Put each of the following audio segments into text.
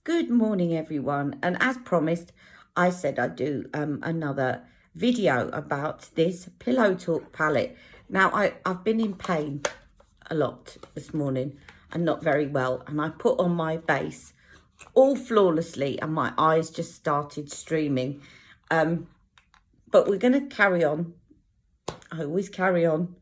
Good morning, everyone. And as promised, I said I'd do another video about this Pillow Talk palette. Now, I've been in pain a lot this morning and not very well. And I put on my base all flawlessly and my eyes just started streaming. But we're going to carry on. I always carry on.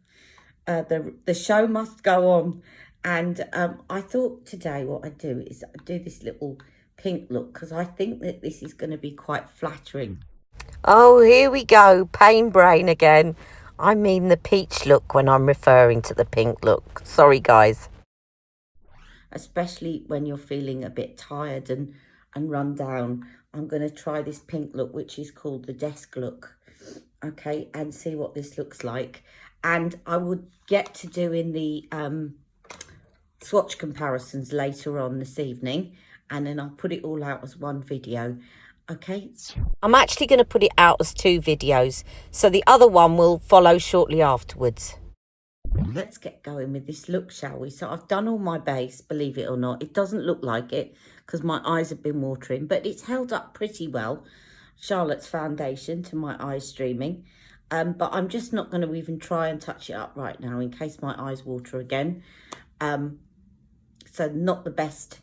The show must go on. And I thought today what I'd do is I'd do this little pink look because I think that this is going to be quite flattering. Oh, here we go. Pain brain again. I mean the peach look when I'm referring to the pink look. Sorry, guys. Especially when you're feeling a bit tired and run down. I'm going to try this pink look, which is called the desk look. Okay, and see what this looks like. And I would get to doing the swatch comparisons later on this evening, and then I'll put it all out as one video. Okay, I'm actually going to put it out as 2 videos, so the other one will follow shortly afterwards. Let's get going with this look, shall we? So I've done all my base, believe it or not. It doesn't look like it because my eyes have been watering, but it's held up pretty well. Charlotte's foundation to my eyes streaming. But I'm just not going to even try and touch it up right now in case my eyes water again. So not the best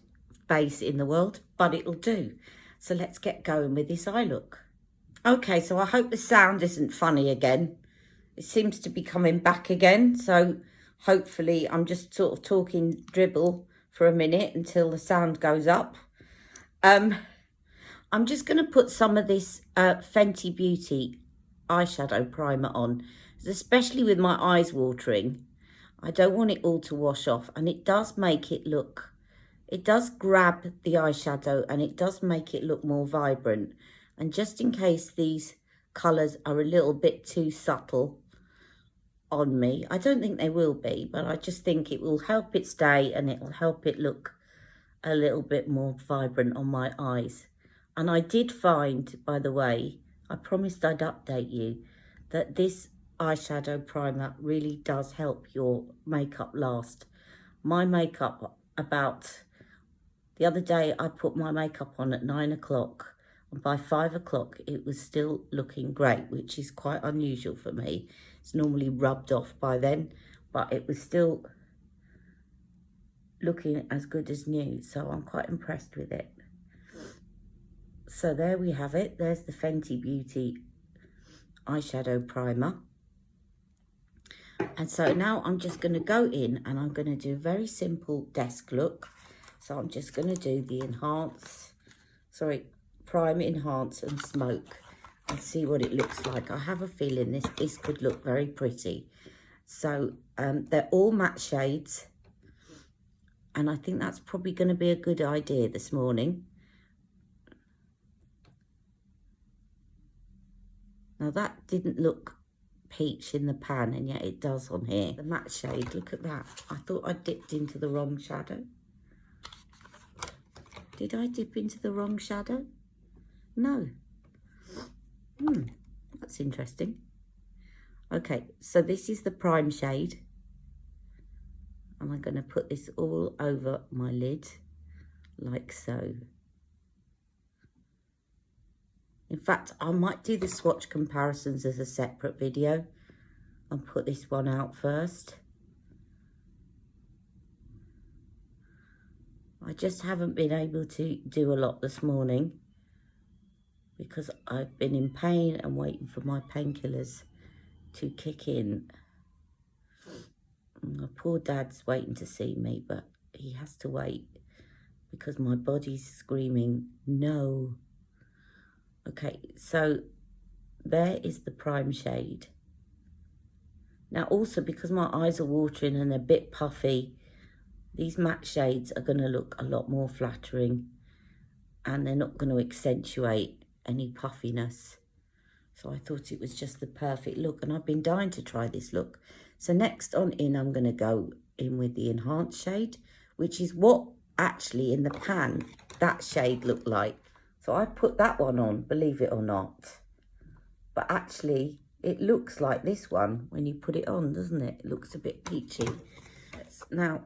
base in the world, but it'll do. So let's get going with this eye look. Okay, so I hope the sound isn't funny again. It seems to be coming back again. So hopefully I'm just sort of talking dribble for a minute until the sound goes up. I'm just going to put some of this Fenty Beauty eyeshadow primer on, especially with my eyes watering. I don't want it all to wash off, and it does make it look, it does grab the eyeshadow and it does make it look more vibrant. And just in case these colours are a little bit too subtle on me, I don't think they will be, but I just think it will help it stay and it will help it look a little bit more vibrant on my eyes. And I did find, by the way, I promised I'd update you, that this eyeshadow primer really does help your makeup last. My makeup, the other day I put my makeup on at 9 o'clock and by 5 o'clock it was still looking great, which is quite unusual for me. It's normally rubbed off by then, but it was still looking as good as new, so I'm quite impressed with it. So there we have it. There's the Fenty Beauty eyeshadow primer. And so now I'm just going to go in and I'm going to do a very simple desk look. So I'm just going to do the prime, enhance and smoke and see what it looks like. I have a feeling this could look very pretty. So they're all matte shades. And I think that's probably going to be a good idea this morning. Now that didn't look peach in the pan, and yet it does on here. The matte shade, look at that. I thought I dipped into the wrong shadow. Did I dip into the wrong shadow? No. That's interesting. Okay, so this is the prime shade. And I'm going to put this all over my lid, like so. In fact, I might do the swatch comparisons as a separate video and put this one out first. I just haven't been able to do a lot this morning because I've been in pain and waiting for my painkillers to kick in. My poor dad's waiting to see me, but he has to wait because my body's screaming, no. Okay, so there is the prime shade. Now also, because my eyes are watering and they're a bit puffy, these matte shades are going to look a lot more flattering and they're not going to accentuate any puffiness. So I thought it was just the perfect look, and I've been dying to try this look. So next on in, I'm going to go in with the enhanced shade, which is what actually in the pan that shade looked like. So I put that one on, believe it or not. But actually, it looks like this one when you put it on, doesn't it? It looks a bit peachy. Let's now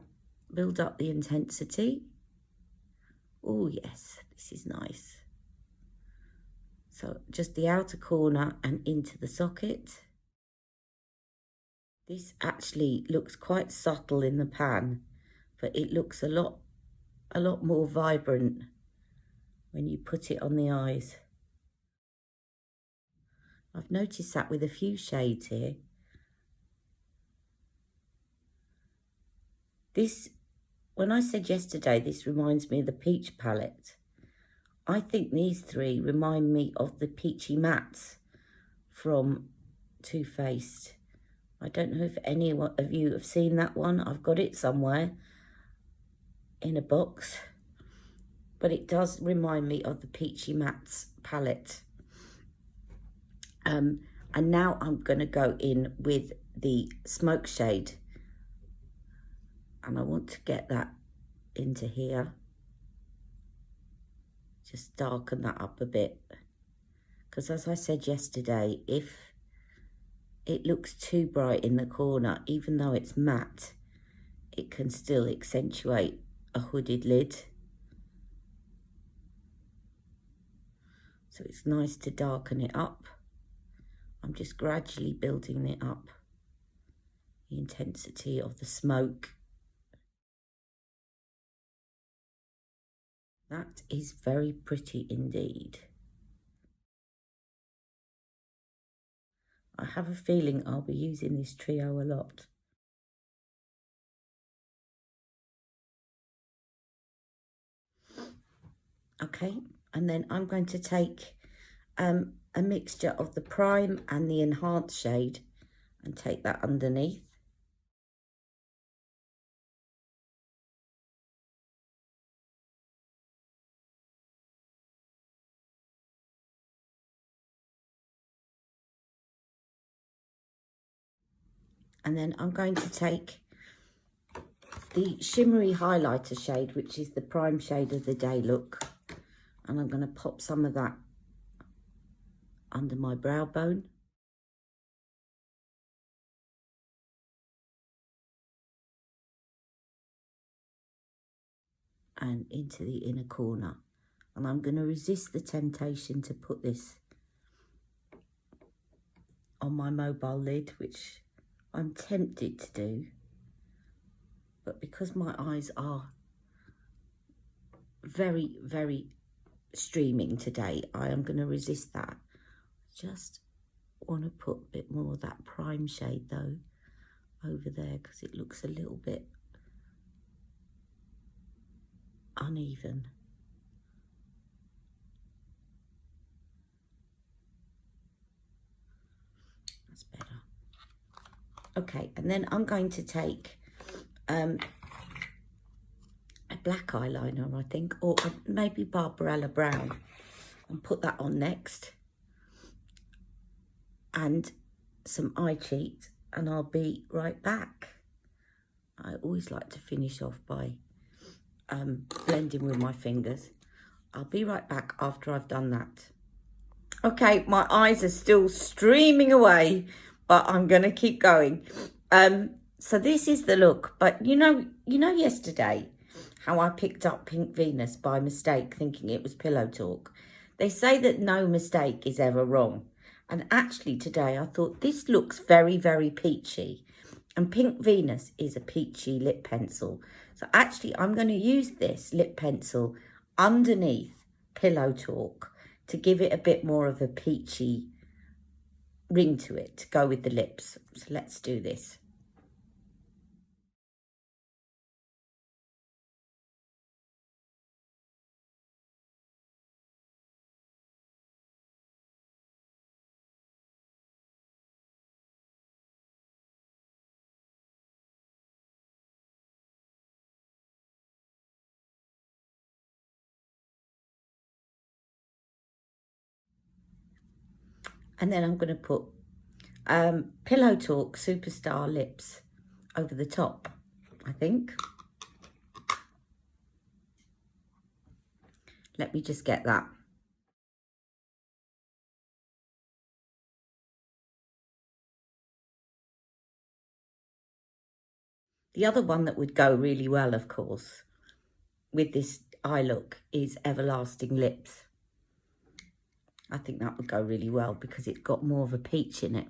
build up the intensity Oh yes, this is nice. So just the outer corner and into the socket. This actually looks quite subtle in the pan, but it looks a lot more vibrant when you put it on the eyes. I've noticed that with a few shades here. This, when I said yesterday, this reminds me of the peach palette. I think these three remind me of the peachy mattes from Too Faced. I don't know if any of you have seen that one. I've got it somewhere in a box, but it does remind me of the peachy mattes palette. And now I'm going to go in with the smoke shade, and I want to get that into here. Just darken that up a bit, because as I said yesterday, if it looks too bright in the corner, even though it's matte, it can still accentuate a hooded lid. So it's nice to darken it up. I'm just gradually building it up, the intensity of the smoke. That is very pretty indeed. I have a feeling I'll be using this trio a lot. Okay, and then I'm going to take a mixture of the prime and the enhanced shade and take that underneath. And then I'm going to take the shimmery highlighter shade, which is the prime shade of the day look, and I'm going to pop some of that under my brow bone. And into the inner corner. And I'm going to resist the temptation to put this on my mobile lid, which I'm tempted to do. But because my eyes are very, very streaming today, I am going to resist that. Just want to put a bit more of that prime shade though over there, because it looks a little bit uneven. That's better. Okay, and then I'm going to take a black eyeliner, I think, or maybe Barbarella Brown, and put that on next. And some eye cheat, and I'll be right back. I always like to finish off by blending with my fingers. I'll be right back after I've done that. Okay, my eyes are still streaming away, but I'm going to keep going. So this is the look, but you know yesterday how I picked up Pink Venus by mistake, thinking it was Pillow Talk. They say that no mistake is ever wrong. And actually today I thought this looks very, very peachy. And Pink Venus is a peachy lip pencil. So actually I'm going to use this lip pencil underneath Pillow Talk to give it a bit more of a peachy ring to it, to go with the lips. So let's do this. And then I'm going to put Pillow Talk Superstar Lips over the top, I think. Let me just get that. The other one that would go really well, of course, with this eye look is Everlasting Lips. I think that would go really well because it's got more of a peach in it.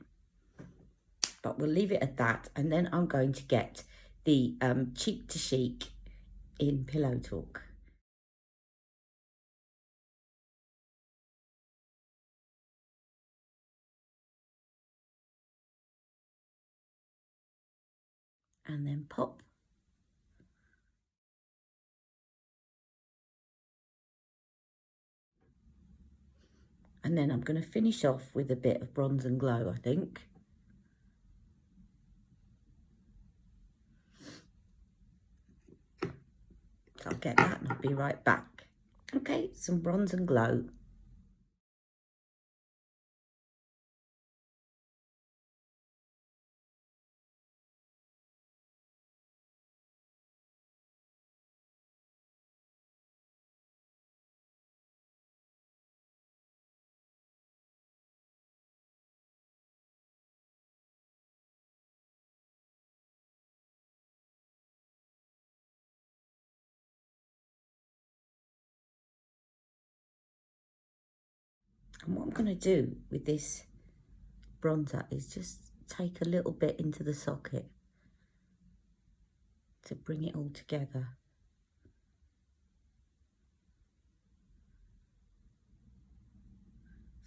But we'll leave it at that. And then I'm going to get the Cheek to Chic in Pillow Talk. And then pop. And then I'm going to finish off with a bit of Bronze and Glow, I think. So I'll get that and I'll be right back. Okay, some Bronze and Glow. And what I'm going to do with this bronzer is just take a little bit into the socket to bring it all together.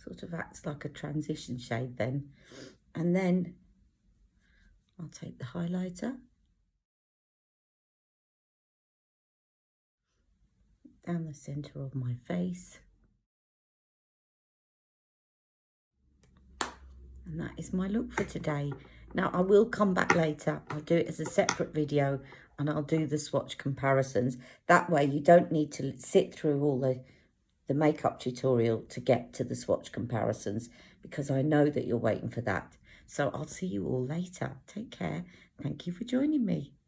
Sort of acts like a transition shade then. And then I'll take the highlighter down the centre of my face. And that is my look for today. Now, I will come back later. I'll do it as a separate video and I'll do the swatch comparisons. That way you don't need to sit through all the makeup tutorial to get to the swatch comparisons, because I know that you're waiting for that. So I'll see you all later. Take care. Thank you for joining me.